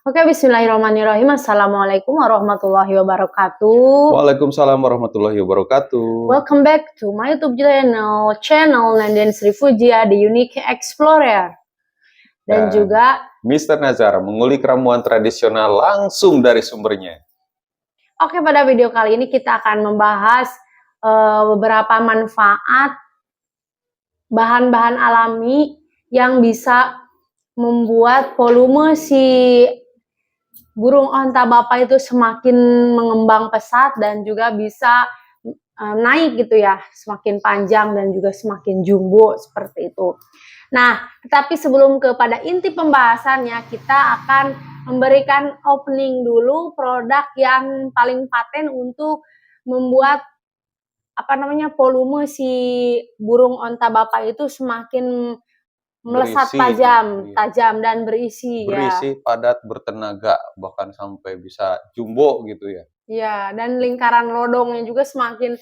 Oke, bismillahirrahmanirrahim. Assalamualaikum warahmatullahi wabarakatuh. Waalaikumsalam warahmatullahi wabarakatuh. Welcome back to my YouTube channel Nanden Sri Fujia, The Unique Explorer. Dan juga Mr. Nazar mengulik ramuan tradisional langsung dari sumbernya. Oke, pada video kali ini kita akan membahas beberapa manfaat bahan-bahan alami yang bisa membuat volume si burung onta bapa itu semakin mengembang pesat dan juga bisa naik gitu ya, semakin panjang dan juga semakin jumbo seperti itu. Nah, tetapi sebelum kepada inti pembahasannya, kita akan memberikan opening dulu produk yang paling paten untuk membuat volume si burung onta bapa itu semakin melesat tajam dan berisi ya. Berisi, padat, bertenaga, bahkan sampai bisa jumbo gitu ya. Iya, dan lingkaran lodongnya juga semakin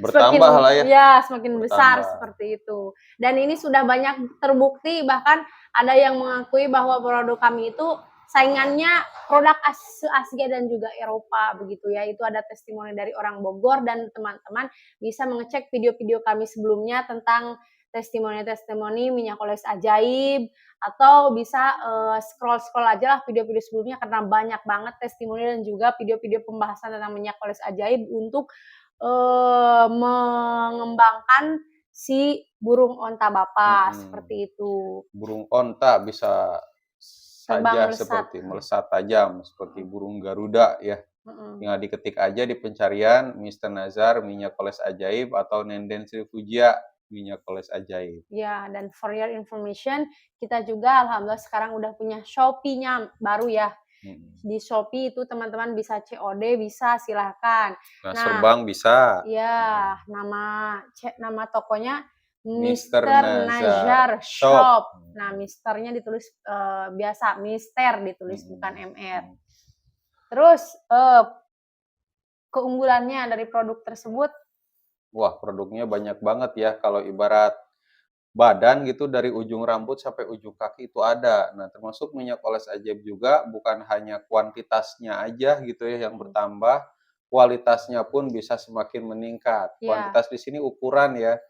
bertambah lah ya. Ya, semakin besar seperti itu. Dan ini sudah banyak terbukti, bahkan ada yang mengakui bahwa produk kami itu saingannya produk Asia dan juga Eropa begitu ya. Itu ada testimoni dari orang Bogor, dan teman-teman bisa mengecek video-video kami sebelumnya tentang testimoni-testimoni minyak oles ajaib, atau bisa scroll aja lah video-video sebelumnya, karena banyak banget testimoni dan juga video-video pembahasan tentang minyak oles ajaib untuk mengembangkan si burung onta bapa seperti itu. Burung onta bisa saja seperti melesat tajam seperti burung Garuda ya. Tinggal diketik aja di pencarian Mr. Nazar minyak oles ajaib atau Nenden Sri Fujia minyak oles ajaib. Ya, dan for your information, kita juga alhamdulillah sekarang udah punya Shopee-nya baru ya. Di Shopee itu teman-teman bisa COD, bisa silahkan. Nah, Serbang bisa. Ya, nama tokonya Mr. Nazar Shop. Nah, Misternya ditulis biasa, Mister ditulis bukan MR. Terus keunggulannya dari produk tersebut? Wah, produknya banyak banget ya. Kalau ibarat badan gitu, dari ujung rambut sampai ujung kaki itu ada. Nah, termasuk minyak oles ajaib juga bukan hanya kuantitasnya aja gitu ya yang bertambah, kualitasnya pun bisa semakin meningkat. Kuantitas di sini ukuran ya.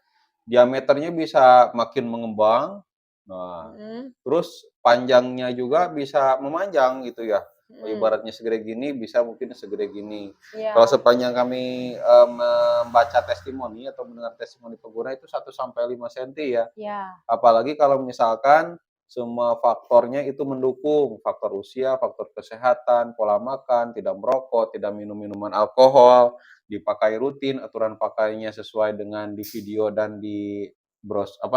Diameternya bisa makin mengembang. Nah, terus panjangnya juga bisa memanjang gitu ya. Ibaratnya segede gini bisa mungkin segede gini. Kalau sepanjang kami membaca testimoni atau mendengar testimoni pengguna itu 1-5 cm ya. Apalagi kalau misalkan semua faktornya itu mendukung, faktor usia, faktor kesehatan, pola makan, tidak merokok, tidak minum minuman alkohol, dipakai rutin, aturan pakainya sesuai dengan di video dan di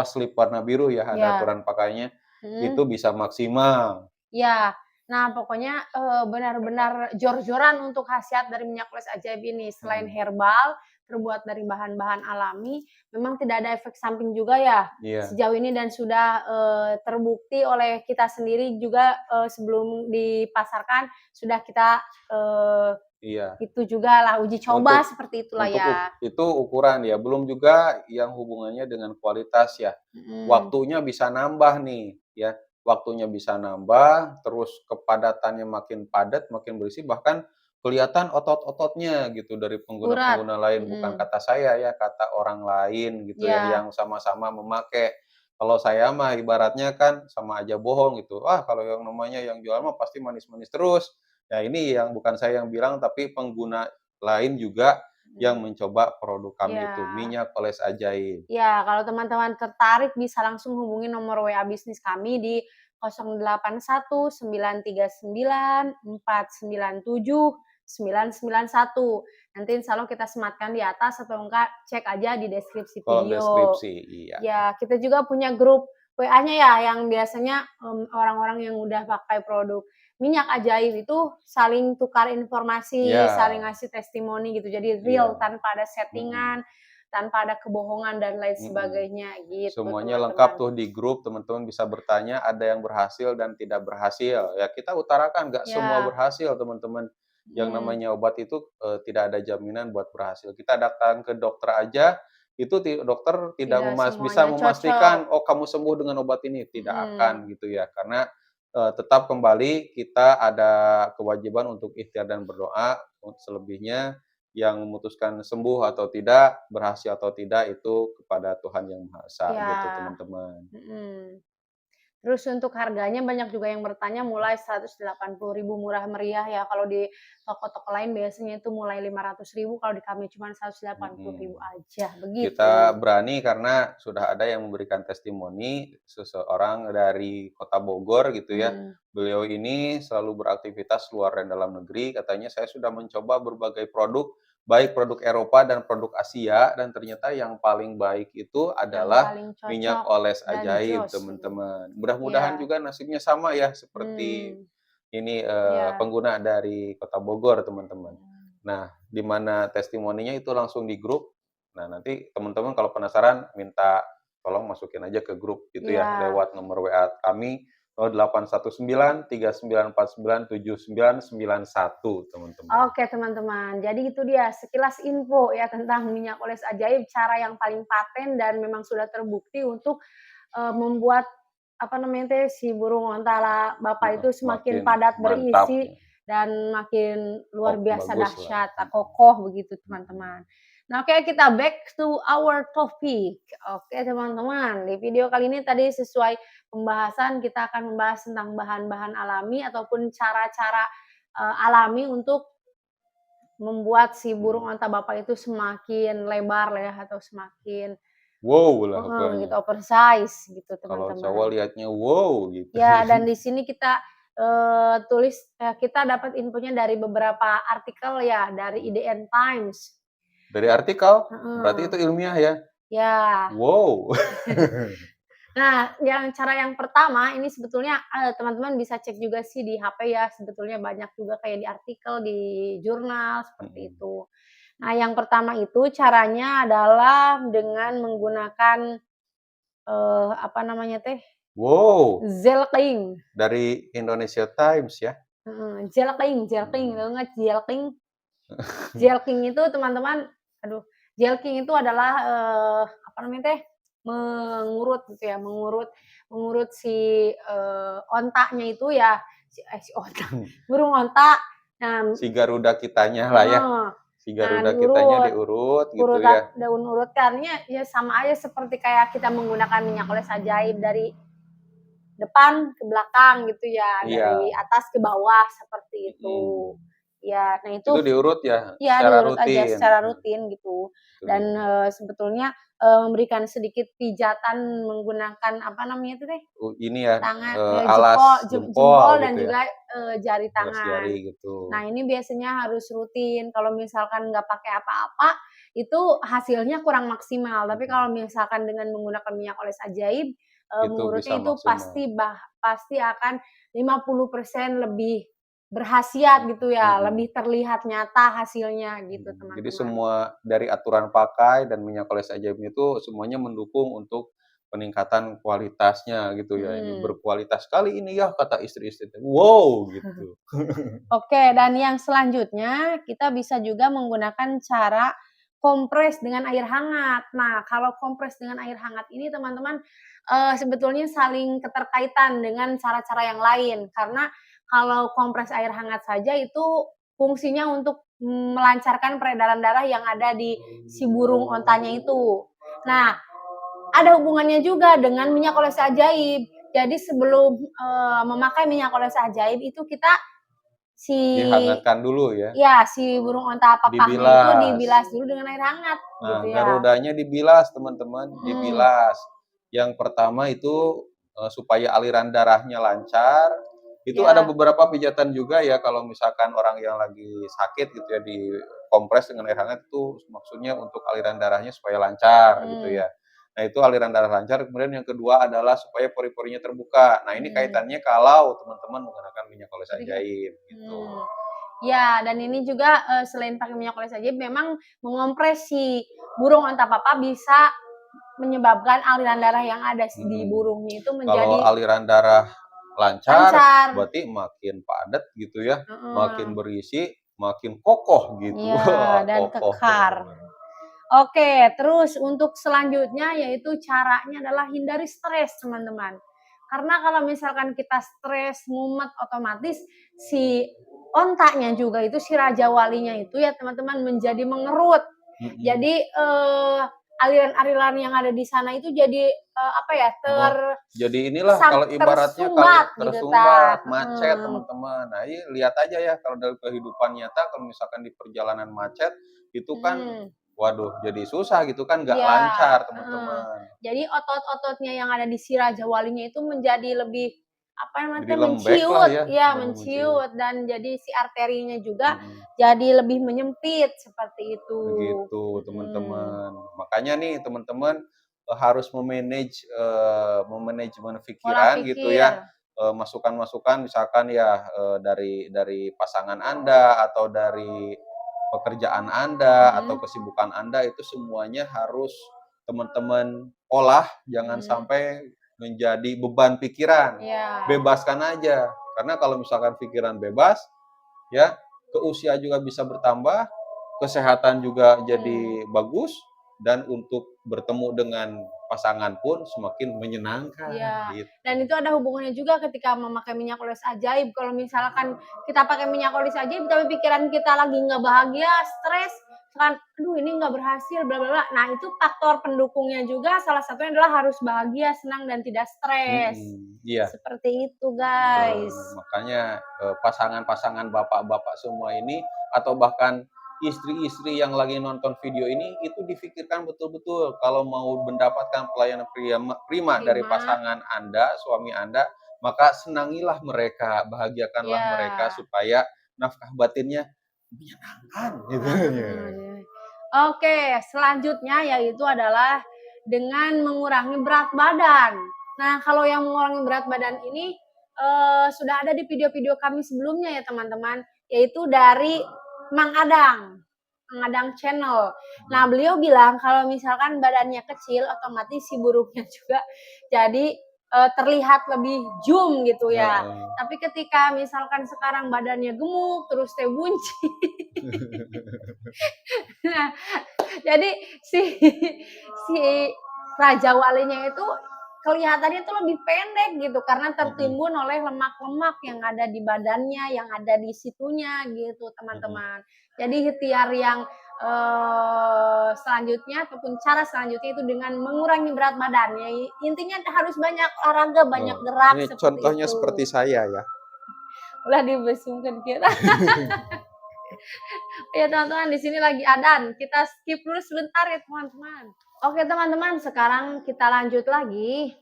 slip warna biru ya, ada aturan pakainya, itu bisa maksimal. Ya, nah pokoknya benar-benar jor-joran untuk khasiat dari minyak oles ajaib ini. Selain herbal, terbuat dari bahan-bahan alami, memang tidak ada efek samping juga ya sejauh ini, dan sudah terbukti oleh kita sendiri juga sebelum dipasarkan sudah kita itu juga lah uji coba seperti itulah ya. Itu ukuran ya, belum juga yang hubungannya dengan kualitas ya. Waktunya bisa nambah nih ya. Waktunya bisa nambah, terus kepadatannya makin padat, makin berisi, bahkan kelihatan otot-ototnya gitu dari pengguna-pengguna lain. Bukan kata saya ya, kata orang lain gitu ya, yang sama-sama memakai. Kalau saya mah ibaratnya kan sama aja bohong gitu. Kalau yang namanya yang jual mah pasti manis-manis terus. Ya ini yang bukan saya yang bilang, tapi pengguna lain juga yang mencoba produk kami itu, minyak oles ajaib. Ya, kalau teman-teman tertarik bisa langsung hubungi nomor WA bisnis kami di 081 939 497 991. Nanti insya Allah kita sematkan di atas, atau enggak cek aja di deskripsi video. Deskripsi, iya. Ya, kita juga punya grup WA-nya ya, yang biasanya orang-orang yang udah pakai produk minyak ajaib itu saling tukar informasi, saling ngasih testimoni gitu. Jadi real, tanpa ada settingan, tanpa ada kebohongan dan lain sebagainya gitu. Semuanya lengkap tuh di grup, teman-teman bisa bertanya, ada yang berhasil dan tidak berhasil. Ya kita utarakan, nggak semua berhasil teman-teman. Yang namanya obat itu tidak ada jaminan buat berhasil. Kita datang ke dokter aja, itu dokter tidak bisa memastikan, oh kamu sembuh dengan obat ini. Tidak akan gitu ya, karena tetap kembali kita ada kewajiban untuk ikhtiar dan berdoa, selebihnya yang memutuskan sembuh atau tidak, berhasil atau tidak itu kepada Tuhan Yang Maha Esa gitu Ya, teman-teman. mhm. Terus untuk harganya banyak juga yang bertanya mulai 180.000 murah meriah ya, kalau di toko-toko lain biasanya itu mulai 500.000, kalau di kami cuma 180.000 Mhm. aja, Kita begitu. berani karena sudah ada yang memberikan testimoni, seseorang dari Kota Bogor gitu ya. Mmm, Beliau ini selalu beraktivitas luar dan dalam negeri, katanya saya sudah mencoba berbagai produk, baik produk Eropa dan produk Asia, dan ternyata yang paling baik itu yang adalah paling minyak cocok oles dan ajaib, jos, teman-teman. Mudah-mudahan iya, juga nasibnya sama ya seperti mmm, ini, iya, pengguna dari Kota Bogor, teman-teman. mhm. Nah, di mana testimoninya itu langsung di grup. Nah, nanti teman-teman kalau penasaran minta tolong masukin aja ke grup gitu ya, Iya. lewat nomor WA kami 0819 3949 teman-teman. Oke teman-teman, jadi itu dia sekilas info ya tentang minyak oles ajaib, cara yang paling paten dan memang sudah terbukti untuk, membuat apa namanya teh, si burung ontala Bapak Heeh, itu semakin makin padat mantap berisi ya, dan makin luar biasa bagus lah. dahsyat, kokoh begitu Mhm. teman-teman. Nah oke kita back to our topic. Oke teman-teman, di video kali ini tadi sesuai pembahasan kita akan membahas tentang bahan-bahan alami ataupun cara-cara, alami untuk membuat si burung Mhm. onta Bapak itu semakin lebar lah ya atau semakin Wow lah heeh, pokoknya. gitu oversize gitu Kalau cowok teman-teman. lihatnya wow gitu. Ya dan di sini kita, tulis kita dapat infonya dari beberapa artikel ya dari IDN Times. Dari artikel, berarti Heeh, itu ilmiah ya? ya. Wow. Nah, cara yang pertama ini sebetulnya, teman-teman bisa cek juga sih di HP ya, sebetulnya banyak juga kayak di artikel, di jurnal, seperti Mhm. itu. Nah, yang pertama itu caranya adalah dengan menggunakan, apa namanya teh, Wow, Zelking, dari Indonesia Times ya? heeh, Zelking, Mhm. tahu nggak Zelking? Zelking itu teman-teman aduh, Zelking itu adalah, apa namanya teh, mengurut gitu ya, mengurut si, ontanya itu ya, si onta, burung onta, nah Si Garuda kitanya lah ya, heeh, si nah Garuda kitanya diurut, diurut gitu urutan ya? daun urutkannya ya sama aja seperti kayak kita menggunakan minyak oles ajaib dari depan ke belakang gitu ya, dari Iya, atas ke bawah seperti itu. mhm. Ya, nah itu Itu diurut ya iya, secara diurut aja rutin? secara rutin gitu. Itu Dan, dia. sebetulnya, memberikan sedikit pijatan menggunakan apa namanya itu teh, Ini ya, tangan alas jempol jempol dan gitu ya, juga, jari alas jari tangan. gitu. Nah, ini biasanya harus rutin, kalau misalkan nggak pakai apa-apa, itu hasilnya kurang maksimal. Tapi Mhm. kalau misalkan dengan menggunakan minyak oles ajaib, Itu bisa mengurutnya itu maksimal. pasti akan 50% lebih berkhasiat gitu ya, Mhm. lebih terlihat nyata hasilnya gitu Jadi teman-teman. semua dari aturan pakai dan minyak oles ajaib itu semuanya mendukung untuk peningkatan kualitasnya gitu ya, "Ini Mhm. berkualitas sekali ini ya," kata istri-istri teh, "Wow!" gitu. Oke, dan yang selanjutnya kita bisa juga menggunakan cara kompres dengan air hangat. Nah, kalau kompres dengan air hangat ini teman-teman, sebetulnya saling keterkaitan dengan cara-cara yang lain. Karena kalau kompres air hangat saja itu fungsinya untuk, melancarkan peredaran darah yang ada di si burung ontanya itu. Nah, ada hubungannya juga dengan minyak oles ajaib. Jadi sebelum, memakai minyak oles ajaib itu kita si Dihangatkan dulu ya, si burung onta papahnya itu dibilas. dibilas dulu dengan air hangat Nah, gitu ya. garudanya dibilas teman-teman, Mhm, dibilas. Yang pertama itu, supaya aliran darahnya lancar, itu ada iya, beberapa pijatan juga ya kalau misalkan orang yang lagi sakit gitu ya, dikompres dengan air hangat itu maksudnya untuk aliran darahnya supaya lancar gitu mhm, ya. Nah, itu aliran darah lancar, kemudian yang kedua adalah supaya pori-porinya terbuka. Nah, ini mhm, kaitannya kalau teman-teman menggunakan minyak oles sedikit ajaib gitu. mmm, ya dan ini juga, selain pakai minyak oles ajaib memang mengompres si burung onta papa bisa menyebabkan aliran darah yang ada di Mhm. burungnya itu Kalau menjadi aliran darah lancar, lancar, berarti makin padat gitu ya, heeh, makin berisi, makin kokoh gitu. iya Wah, dan kokoh kekar. teman-teman. Oke, terus untuk selanjutnya yaitu caranya adalah hindari stres, teman-teman. Karena kalau misalkan kita stres, mumet, otomatis si ontaknya juga itu, si Raja Walinya itu ya teman-teman menjadi mengerut. Mhm. Jadi, aliran-aliran yang ada di sana itu jadi, apa ya, Oh, jadi inilah kalau ibaratnya kalau tersumbat gitu, tersumbat, Tak. macet teman-teman. Nah, lihat aja ya kalau dalam kehidupan nyata kalau misalkan di perjalanan macet, itu kan Mhm. waduh jadi susah gitu kan, nggak Iya, lancar heeh. teman-teman. Jadi otot-ototnya yang ada di si Raja Walinya itu menjadi lebih, apa Jadi namanya, lembek lah menciut, ya, ya lebih menciut. menciut dan jadi si arterinya juga Mhm. jadi lebih menyempit seperti itu. Begitu Mhm. teman-teman. Makanya nih teman-teman, harus memanajemen Pola pikiran gitu pikir. ya, masukan-masukan misalkan ya, dari pasangan Anda atau dari pekerjaan Anda atau Mhm, kesibukan Anda itu semuanya harus teman-teman olah, jangan mhm. sampai menjadi beban pikiran. Iya, Bebaskan aja, karena kalau misalkan pikiran bebas, ya, ke usia juga bisa bertambah, kesehatan juga mhm. jadi bagus, dan untuk bertemu dengan pasangan pun semakin menyenangkan, Iya, gitu. dan itu ada hubungannya juga ketika memakai minyak oles ajaib. Kalau misalkan kita pakai minyak oles ajaib, tapi pikiran kita lagi nggak bahagia, stres, kan, aduh ini nggak berhasil, bla bla bla. Nah itu faktor pendukungnya juga salah satunya adalah harus bahagia, senang dan tidak stres. Iya, Seperti itu betul. guys. Makanya, pasangan-pasangan bapak-bapak semua ini, atau bahkan istri-istri yang lagi nonton video ini, itu difikirkan betul-betul kalau mau mendapatkan pelayanan prima dari Prima, pasangan Anda, suami Anda, maka senangilah mereka, bahagiakanlah mereka ya. supaya nafkah batinnya menyenangkan gitu ya. Heeh. Oke, selanjutnya yaitu adalah dengan mengurangi berat badan. Nah, kalau yang mengurangi berat badan ini, sudah ada di video-video kami sebelumnya ya teman-teman, yaitu dari Mang Adang, Mang Adang Channel. Nah, Mhm, beliau bilang kalau misalkan badannya kecil, otomatis si burungnya juga jadi, terlihat lebih jum gitu ya. heeh. Tapi ketika misalkan sekarang badannya gemuk, terus teh bunci, nah, jadi si si Raja Walinya itu kelihatannya tuh lebih pendek gitu karena Mhm, tertimbun oleh lemak-lemak yang ada di badannya, yang ada di situnya gitu, mhm. teman-teman. Jadi ikhtiar yang, selanjutnya ataupun cara selanjutnya itu dengan mengurangi berat badan, ya intinya harus banyak olahraga, banyak Oh, gerak, ini seperti contohnya itu. seperti saya ya. Ulah dibesungkeun kita. Ya teman-teman, di sini lagi adzan. Kita skip dulu sebentar ya teman-teman. Oke teman-teman, sekarang kita lanjut lagi.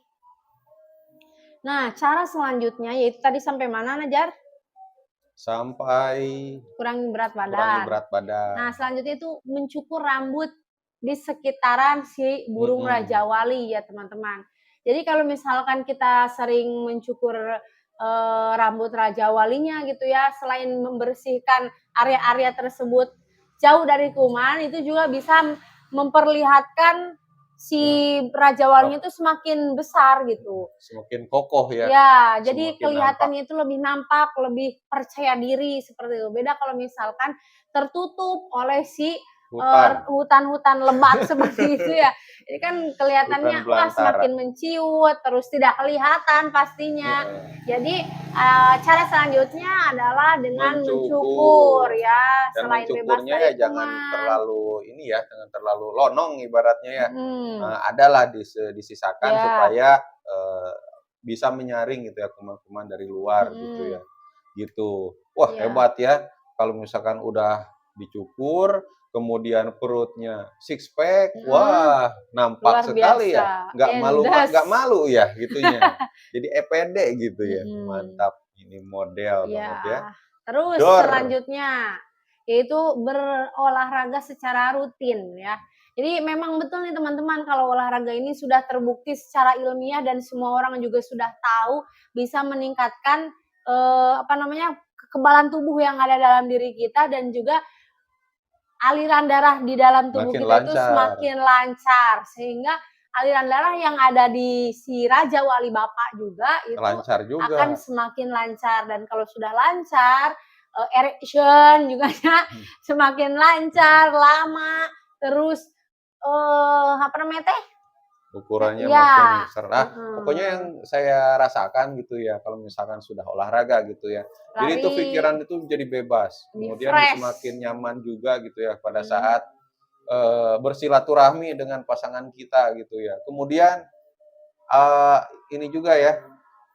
Nah, cara selanjutnya yaitu tadi sampai mana Najar? Sampai Kurangi berat kurangi badan. berat badan. Nah, selanjutnya itu mencukur rambut di sekitaran si burung Mhm, Raja Wali ya teman-teman. Jadi kalau misalkan kita sering mencukur rambut Raja Walinya gitu ya, selain membersihkan area-area tersebut jauh dari kuman, itu juga bisa memperlihatkan si eee, Raja Walinya ap itu semakin besar gitu. semakin kokoh ya, Ya, jadi semakin nampak. kelihatannya itu lebih nampak, lebih percaya diri seperti itu. Beda kalau misalkan tertutup oleh si, Hutan, hutan-hutan lebat seperti itu ya. Jadi kan hutan kelihatannya, wah belantara, semakin menciut, terus tidak kelihatan pastinya. heeh. Jadi, cara selanjutnya adalah dengan mencukur Mencukur, ya, dan selain bebas mencukurnya ya dari jangan kuman. terlalu ini ya, jangan terlalu lonong ibaratnya ya, Mhm, adalah disisakan ya, supaya, bisa menyaring gitu ya kuman-kuman dari luar gitu mhm, ya, gitu. Wah iya, hebat ya, kalau misalkan udah dicukur, kemudian perutnya six pack, mhm, wah nampak luar sekali ya, biasa, endes. nggak malu ya gitunya, jadi pede gitu ya, Mhm, mantap, ini model banget ya. iya. Terus Dor, selanjutnya, yaitu berolahraga secara rutin ya. Jadi memang betul nih teman-teman kalau olahraga ini sudah terbukti secara ilmiah dan semua orang juga sudah tahu bisa meningkatkan, apa namanya, kekebalan tubuh yang ada dalam diri kita dan juga aliran darah di dalam tubuh makin kita itu lancar, semakin lancar, sehingga aliran darah yang ada di si Raja Wali Bapak juga itu lancar akan juga. semakin lancar dan kalau sudah lancar, erection juga ya Hmm, semakin lancar, lama, terus, apa namanya teh, ukurannya makin Iya, besar. Pokoknya yang heeh. saya rasakan gitu ya, kalau misalkan sudah olahraga gitu ya. Jadi itu Lari pikiran itu jadi bebas, lebih kemudian fresh. semakin nyaman juga gitu ya pada Mhm. saat, bersilaturahmi dengan pasangan kita gitu ya. Kemudian, eee, ini juga ya,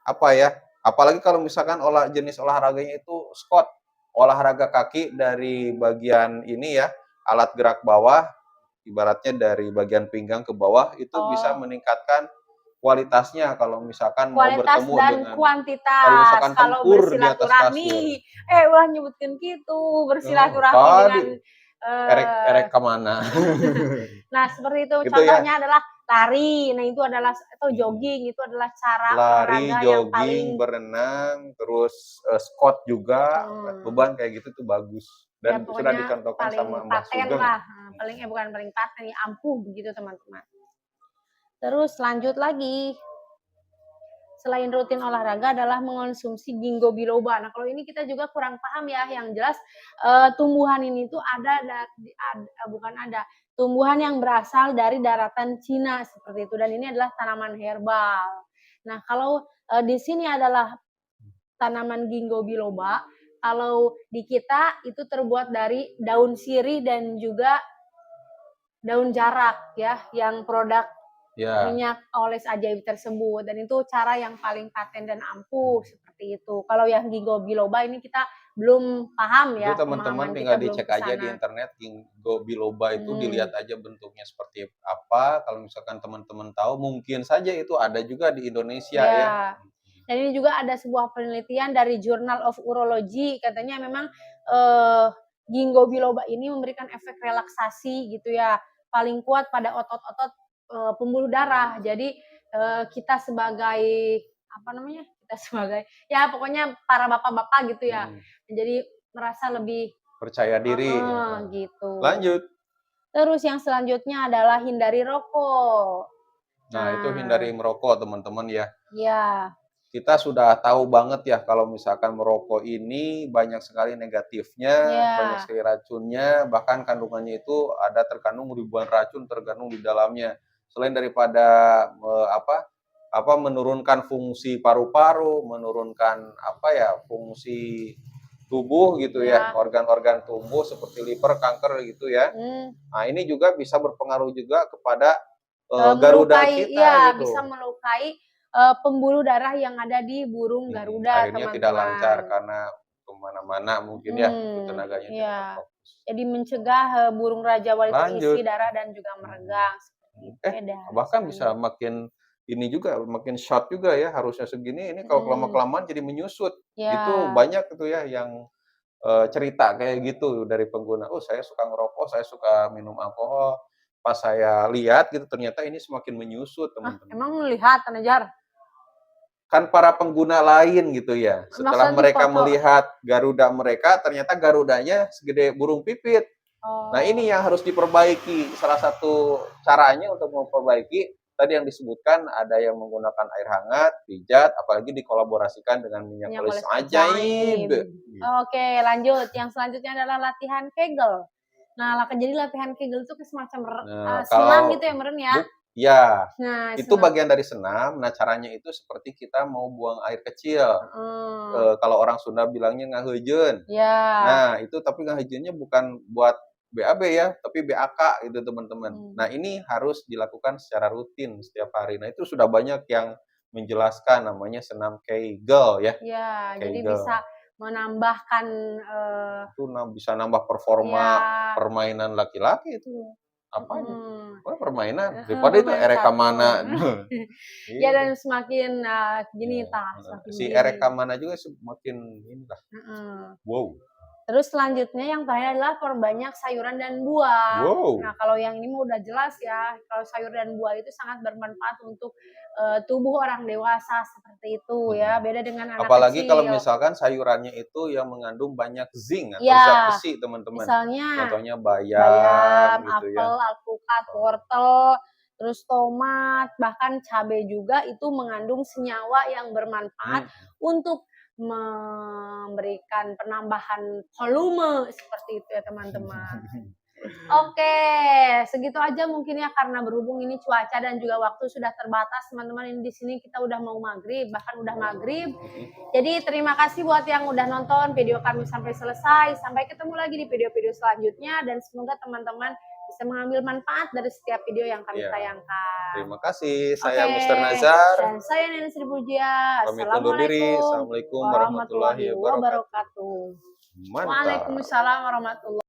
apa ya, apalagi kalau misalkan jenis olahraganya itu squat, olahraga kaki dari bagian ini ya, alat gerak bawah, ibaratnya dari bagian pinggang ke bawah, itu bisa Oh, meningkatkan kualitasnya kalau misalkan mau kualitas bertemu dan dengan kalau kuantitas. misalkan Kalau tempur di atas kasur. bersilaturahmi, ulah nyebutkeun kitu, Oh, bersilaturahmi dengan, tadi eee erek ke mana? nah, seperti itu, Gitu ya? contohnya adalah lari, nah itu adalah atau Mhm. jogging, itu adalah cara Lari, olahraga yang jogging, paling berenang, terus, squat juga, angkat mhm, beban kayak gitu tuh bagus dan ya sudah pokoknya dicontohkan paling sama Mbah paten Sugeng. lah, paling bukan paling paten ya, ampuh begitu teman-teman. Terus lanjut lagi, selain rutin olahraga adalah mengonsumsi ginkgo biloba. Nah, kalau ini kita juga kurang paham ya, yang jelas, tumbuhan ini tuh bukan ada, tumbuhan yang berasal dari daratan Cina seperti itu dan ini adalah tanaman herbal. Nah, kalau, di sini adalah tanaman ginkgo biloba, kalau di kita itu terbuat dari daun sirih dan juga daun jarak ya, yang produk Ya, minyak oles ajaib tersebut dan itu cara yang paling paten dan ampuh seperti itu. Kalau yang ginkgo biloba ini kita belum paham itu ya, teman-teman pemahaman kita tinggal belum dicek ke aja di sana. internet ginkgo biloba itu Mhm, dilihat aja bentuknya seperti apa, kalau misalkan teman-teman tahu mungkin saja itu ada juga di Indonesia ya. iya. Dan ini juga ada sebuah penelitian dari Journal of Urology, katanya memang, ginkgo biloba ini memberikan efek relaksasi gitu ya, paling kuat pada otot-otot, pembuluh darah. Jadi, kita sebagai, apa namanya, kita sebagai ya pokoknya para bapak-bapak gitu ya, Mhm, jadi merasa lebih percaya diri, heeh, heeh. gitu. Lanjut. Terus yang selanjutnya adalah hindari rokok. Nah, itu hindari Nah, merokok teman-teman ya. iya, Kita sudah tahu banget ya kalau misalkan merokok ini banyak sekali negatifnya, banyak iya, sekali racunnya, bahkan kandungannya itu ada terkandung ribuan racun terkandung di dalamnya. Selain daripada menurunkan fungsi paru-paru, menurunkan fungsi tubuh gitu ya, iya. organ-organ tubuh seperti liver, kanker gitu ya. Mmm, Nah, ini juga bisa berpengaruh juga kepada garuda melukai kita iya, bisa gitu. melukai, pembuluh darah yang ada di burung Garuda, Akhirnya tidak lancar teman-teman. karena kemana-mana mungkin ya, itu Mhm, tenaganya tidak iya. terfokus. Jadi mencegah, burung rajawali terisi Lanjut, darah dan juga mhm, meregang, seperti itu. Dah, bahkan bisa lanjut. makin ini juga, makin short juga ya, harusnya segini, ini kalau Mhm, kelamaan jadi menyusut. Itu iya, banyak itu ya yang, cerita kayak gitu dari pengguna, "Oh saya suka ngerokok, saya suka minum alkohol, pas saya lihat gitu ternyata ini semakin menyusut," teman-teman. emang lu lihat, Kak Kan para pengguna lain gitu ya, setelah Maksudnya di mereka foto? melihat garuda mereka, ternyata garudanya segede burung pipit. Nah, Oh, ini yang harus diperbaiki. Salah satu caranya untuk memperbaiki, tadi yang disebutkan ada yang menggunakan air hangat, pijat, apalagi dikolaborasikan dengan minyak minyak olis oles ajaib. ajaib. Oke, lanjut, yang selanjutnya adalah latihan Kegel. Nah, jadi latihan Kegel itu kayak semacam Nah, senam kalau gitu ya, meren ya? ya, Nah, itu senam bagian dari senam. Nah, caranya itu seperti kita mau buang air kecil. heeh, Kalau orang Sunda bilangnya ngaheujeun. iya, Nah, itu tapi ngehijaunya bukan buat BAB ya, tapi BAK gitu teman-teman. mmm, Nah, ini harus dilakukan secara rutin setiap hari. Nah, itu sudah banyak yang menjelaskan namanya senam Kegel ya, iya, jadi bisa Kegel. menambahkan, Itu bisa nambah performa iya, permainan laki-laki itu. Apanya? mhm, Oh, permainan. heeh, Daripada itu bermain Ereka catur. mana. Ya Itu. dan semakin, gini Ya, semakin si gini, Ereka mana juga semakin inilah, heeh. wow. Terus selanjutnya yang terakhir adalah perbanyak sayuran dan buah. Nah, Wow. kalau yang ini mah udah jelas ya, kalau sayur dan buah itu sangat bermanfaat untuk, tubuh orang dewasa seperti itu ya, Mhm. beda dengan anak Apalagi kalau kecil. misalkan sayurannya itu yang mengandung banyak zinc atau zat Iya, besi, teman-teman. misalnya Contohnya bayam bayam, gitu ya. apel, alpukat, Oh, wortel, terus tomat, bahkan cabai juga itu mengandung senyawa yang bermanfaat mhm. untuk memberikan penambahan volume seperti itu ya teman-teman. Oke, segitu aja mungkin ya karena berhubung ini cuaca dan juga waktu sudah terbatas teman-teman. Ini di sini kita udah mau maghrib, bahkan udah maghrib. Jadi terima kasih buat yang udah nonton video kami sampai selesai. Sampai ketemu lagi di video-video selanjutnya dan semoga teman-teman bisa mengambil manfaat dari setiap video yang kami Iya. tayangkan. Terima kasih. Oke, Saya Mister Nazar. dan saya Nenek Sri Puja. Pamit undur diri. Assalamualaikum Assalamualaikum warahmatullahi warahmatullahi wabarakatuh. wabarakatuh. Mantap. Waalaikumsalam warahmatullahi